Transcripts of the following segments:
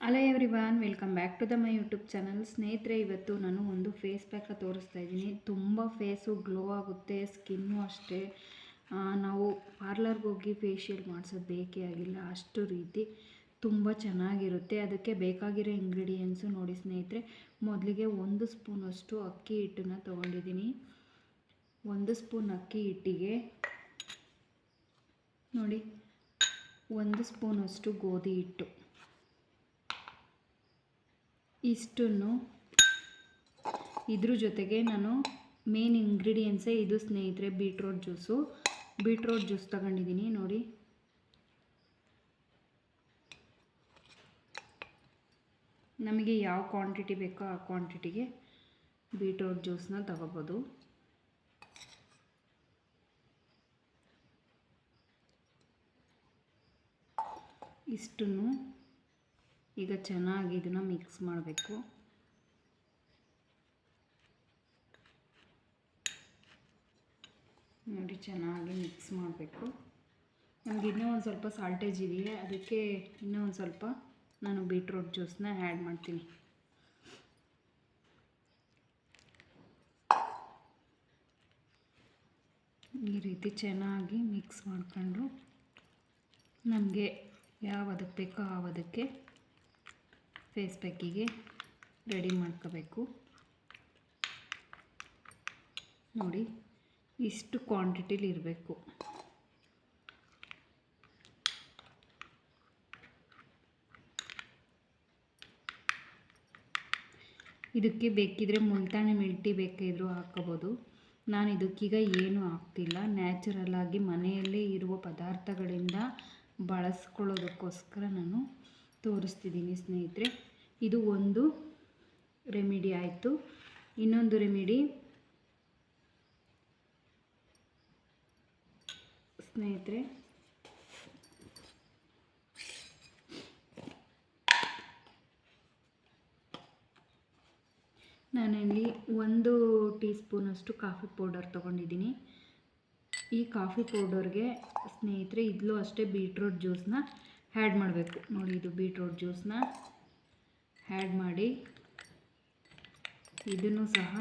Hello everyone, welcome back to my YouTube channel. ಸ್ನೇಹಿತರೆ, ಇವತ್ತು ನಾನು ಒಂದು ಫೇಸ್ ಪ್ಯಾಕ ತೋರಿಸ್ತಾ ಇದ್ದೀನಿ. ತುಂಬ ಫೇಸು ಗ್ಲೋ ಆಗುತ್ತೆ, ಸ್ಕಿನ್ನು ಅಷ್ಟೇ. ನಾವು ಪಾರ್ಲರ್ಗೆ ಹೋಗಿ ಫೇಶಿಯಲ್ ಮಾಡಿಸೋದು ಬೇಕೇ ಆಗಿಲ್ಲ, ಅಷ್ಟು ರೀತಿ ತುಂಬ ಚೆನ್ನಾಗಿರುತ್ತೆ. ಅದಕ್ಕೆ ಬೇಕಾಗಿರೋ ಇಂಗ್ರೀಡಿಯೆಂಟ್ಸು ನೋಡಿ ಸ್ನೇಹಿತರೆ. ಮೊದಲಿಗೆ 1 ಸ್ಪೂನಷ್ಟು ಅಕ್ಕಿ ಹಿಟ್ಟನ್ನು ತೊಗೊಂಡಿದ್ದೀನಿ. 1 ಸ್ಪೂನ್ ಅಕ್ಕಿ ಹಿಟ್ಟಿಗೆ ನೋಡಿ 1 ಸ್ಪೂನಷ್ಟು ಗೋಧಿ ಹಿಟ್ಟು, ಇಷ್ಟನ್ನು ಇದ್ರ ಜೊತೆಗೆ ನಾನು ಮೇನ್ ಇಂಗ್ರೀಡಿಯೆಂಟ್ಸೇ ಇದು ಸ್ನೇಹಿತರೆ, ಬೀಟ್ರೋಟ್ ಜ್ಯೂಸ್ ತಗೊಂಡಿದ್ದೀನಿ ನೋಡಿ. ನಮಗೆ ಯಾವ ಕ್ವಾಂಟಿಟಿ ಬೇಕೋ ಆ ಕ್ವಾಂಟಿಟಿಗೆ ಬೀಟ್ರೋಟ್ ಜ್ಯೂಸನ್ನ ತಗೋಬೋದು. ಇಷ್ಟನ್ನು ಈಗ ಚೆನ್ನಾಗಿ ಇದನ್ನು ಮಿಕ್ಸ್ ಮಾಡಬೇಕು. ನೋಡಿ, ಚೆನ್ನಾಗಿ ಮಿಕ್ಸ್ ಮಾಡಬೇಕು. ನಮಗೆ ಇನ್ನೂ ಒಂದು ಸ್ವಲ್ಪ ಸಾಲ್ಟೇಜ್ ಇದೆಯೇ, ಅದಕ್ಕೆ ಇನ್ನೂ ಒಂದು ಸ್ವಲ್ಪ ನಾನು ಬೀಟ್ರೋಟ್ ಜ್ಯೂಸನ್ನ ಆ್ಯಡ್ ಮಾಡ್ತೀನಿ. ಈ ರೀತಿ ಚೆನ್ನಾಗಿ ಮಿಕ್ಸ್ ಮಾಡಿಕೊಂಡು ನಮಗೆ ಯಾವುದಕ್ಕೆ ಬೇಕೋ ಆವದಕ್ಕೆ ಫೇಸ್ ಪ್ಯಾಕಿಗೆ ರೆಡಿ ಮಾಡ್ಕೋಬೇಕು. ನೋಡಿ, ಇಷ್ಟು ಕ್ವಾಂಟಿಟಿಲಿ ಇರಬೇಕು. ಇದಕ್ಕೆ ಬೇಕಿದ್ರೆ ಮುಲ್ತಾನಿ ಮಿಲ್ಟಿ ಬೇಕಿದ್ರೂ ಹಾಕೋಬೋದು. ನಾನು ಇದಕ್ಕೀಗ ಏನೂ ಹಾಕ್ತಿಲ್ಲ, ನ್ಯಾಚುರಲ್ ಆಗಿ ಮನೆಯಲ್ಲೇ ಇರುವ ಪದಾರ್ಥಗಳಿಂದ ಬಳಸ್ಕೊಳ್ಳೋದಕ್ಕೋಸ್ಕರ ನಾನು ತೋರಿಸ್ತಿದ್ದೀನಿ ಸ್ನೇಹಿತರೆ. ಇದು ಒಂದು ರೆಮಿಡಿ ಆಯಿತು. ಇನ್ನೊಂದು ರೆಮಿಡಿ ಸ್ನೇಹಿತರೆ, ನಾನಿಲ್ಲಿ 1 ಟೀ ಸ್ಪೂನಷ್ಟು ಕಾಫಿ ಪೌಡರ್ ತೊಗೊಂಡಿದ್ದೀನಿ. ಈ ಕಾಫಿ ಪೌಡರ್ಗೆ ಸ್ನೇಹಿತರೆ ಇದ್ಲೂ ಅಷ್ಟೇ ಬೀಟ್ರೋಟ್ ಜ್ಯೂಸನ್ನ ಆ್ಯಡ್ ಮಾಡಬೇಕು. ನೋಡಿ, ಇದು ಬೀಟ್ರೋಟ್ ಜ್ಯೂಸನ್ನ ಆ್ಯಡ್ ಮಾಡಿ ಇದನ್ನು ಸಹ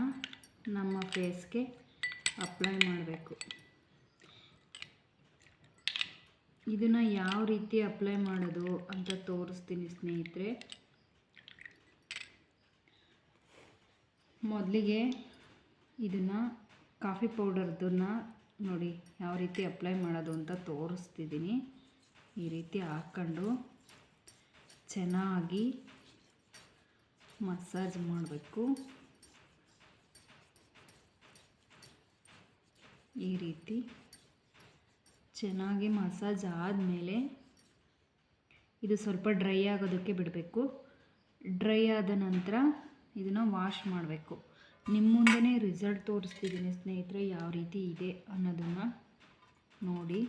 ನಮ್ಮ ಫೇಸ್ಗೆ ಅಪ್ಲೈ ಮಾಡಬೇಕು. ಇದನ್ನು ಯಾವ ರೀತಿ ಅಪ್ಲೈ ಮಾಡೋದು ಅಂತ ತೋರಿಸ್ತೀನಿ ಸ್ನೇಹಿತರೆ. ಮೊದಲಿಗೆ ಇದನ್ನು ಕಾಫಿ ಪೌಡರ್ದನ್ನು ನೋಡಿ ಯಾವ ರೀತಿ ಅಪ್ಲೈ ಮಾಡೋದು ಅಂತ ತೋರಿಸ್ತಿದ್ದೀನಿ. ಈ ರೀತಿ ಹಾಕ್ಕೊಂಡು ಚೆನ್ನಾಗಿ ಮಸಾಜ್ ಮಾಡಬೇಕು. ಈ ರೀತಿ ಚೆನ್ನಾಗಿ ಮಸಾಜ್ ಆದಮೇಲೆ ಇದು ಸ್ವಲ್ಪ ಡ್ರೈ ಆಗೋದಕ್ಕೆ ಬಿಡಬೇಕು. ಡ್ರೈ ಆದ ನಂತರ ಇದನ್ನು ವಾಶ್ ಮಾಡಬೇಕು. ನಿಮ್ಮ ಮುಂದೆನೇ ರಿಸಲ್ಟ್ ತೋರಿಸ್ತಿದ್ದೀನಿ ಸ್ನೇಹಿತರೆ, ಯಾವ ರೀತಿ ಇದೆ ಅನ್ನೋದನ್ನು ನೋಡಿ.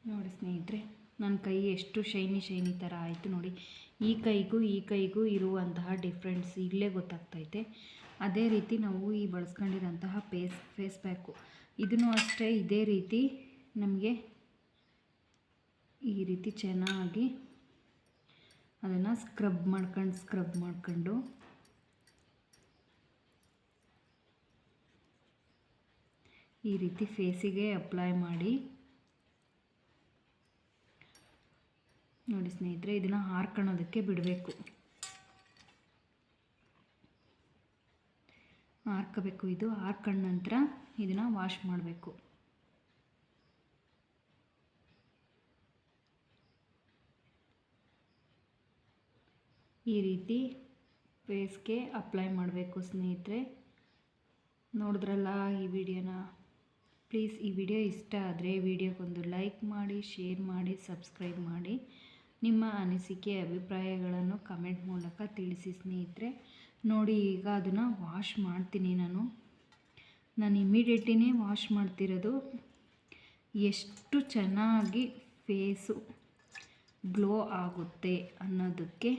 ನೋಡಿ ಸ್ನೇಹಿತರೆ, ನನ್ನ ಕೈ ಎಷ್ಟು ಶೈನಿ ಥರ ಆಯಿತು ನೋಡಿ. ಈ ಕೈಗೂ ಇರುವಂತಹ ಡಿಫ್ರೆನ್ಸ್ ಇಲ್ಲೇ ಗೊತ್ತಾಗ್ತೈತೆ. ಅದೇ ರೀತಿ ನಾವು ಈ ಬಳಸ್ಕೊಂಡಿರೋಂತಹ ಫೇಸ್ ಪ್ಯಾಕು ಇದನ್ನು ಅಷ್ಟೇ ಇದೇ ರೀತಿ ನಮಗೆ ಈ ರೀತಿ ಚೆನ್ನಾಗಿ ಅದನ್ನು ಸ್ಕ್ರಬ್ ಮಾಡ್ಕೊಂಡು ಈ ರೀತಿ ಫೇಸಿಗೆ ಅಪ್ಲೈ ಮಾಡಿ ನೋಡಿ ಸ್ನೇಹಿತರೆ. ಇದನ್ನು ಹಾರ್ಕೊಳ್ಳೋದಕ್ಕೆ ಬಿಡಬೇಕು, ಹಾರ್ಕೋಬೇಕು. ಇದು ಹಾರ್ಕೊಂಡ ನಂತರ ಇದನ್ನು ವಾಶ್ ಮಾಡಬೇಕು. ಈ ರೀತಿ ಫೇಸ್ಗೆ ಅಪ್ಲೈ ಮಾಡಬೇಕು ಸ್ನೇಹಿತರೆ. ನೋಡಿದ್ರಲ್ಲ ಈ ವಿಡಿಯೋನ. ಪ್ಲೀಸ್ ಈ ವಿಡಿಯೋ ಇಷ್ಟ ಆದರೆ ವಿಡಿಯೋಗೊಂದು ಲೈಕ್ ಮಾಡಿ, ಶೇರ್ ಮಾಡಿ, ಸಬ್ಸ್ಕ್ರೈಬ್ ಮಾಡಿ. ನಿಮ್ಮ ಅನಿಸಿಕೆ ಅಭಿಪ್ರಾಯಗಳನ್ನು ಕಮೆಂಟ್ ಮೂಲಕ ತಿಳಿಸಿ ಸ್ನೇಹಿತರೆ. ನೋಡಿ, ಈಗ ಅದನ್ನು ವಾಶ್ ಮಾಡ್ತೀನಿ. ನಾನು ಇಮಿಡಿಯೇಟ್ಲಿನೇ ವಾಶ್ ಮಾಡ್ತಿರೋದು. ಎಷ್ಟು ಚೆನ್ನಾಗಿ ಫೇಸು ಗ್ಲೋ ಆಗುತ್ತೆ ಅನ್ನೋದಕ್ಕೆ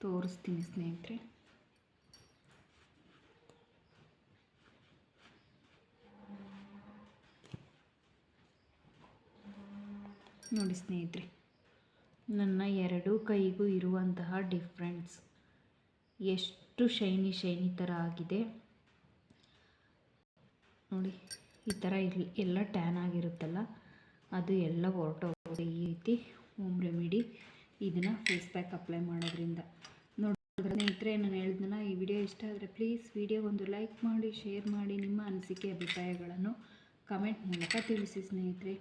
ತೋರಿಸ್ತೀನಿ ಸ್ನೇಹಿತರೆ. ನೋಡಿ ಸ್ನೇಹಿತರೆ, ನನ್ನ ಎರಡೂ ಕೈಗೂ ಇರುವಂತಹ ಡಿಫ್ರೆನ್ಸ್ ಎಷ್ಟು ಶೈನಿ ಥರ ಆಗಿದೆ ನೋಡಿ. ಈ ಥರ ಎಲ್ಲ ಟ್ಯಾನ್ ಆಗಿರುತ್ತಲ್ಲ ಅದು ಎಲ್ಲ ಹೊರಟೋಗುತ್ತೆ ಈ ರೀತಿ ಹೋಮ್ ರೆಮಿಡಿ ಇದನ್ನು ಫೇಸ್ ಪ್ಯಾಕ್ ಅಪ್ಲೈ ಮಾಡೋದ್ರಿಂದ. ನೋಡಿ ಸ್ನೇಹಿತರೆ, ನಾನು ಹೇಳಿದ್ನಲ್ಲ, ಈ ವಿಡಿಯೋ ಇಷ್ಟ ಆದರೆ ಪ್ಲೀಸ್ ವಿಡಿಯೋಗೊಂದು ಲೈಕ್ ಮಾಡಿ, ಶೇರ್ ಮಾಡಿ, ನಿಮ್ಮ ಅನಿಸಿಕೆ ಅಭಿಪ್ರಾಯಗಳನ್ನು ಕಮೆಂಟ್ ಮೂಲಕ ತಿಳಿಸಿ ಸ್ನೇಹಿತರೆ.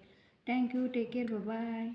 Thank you, take care, bye.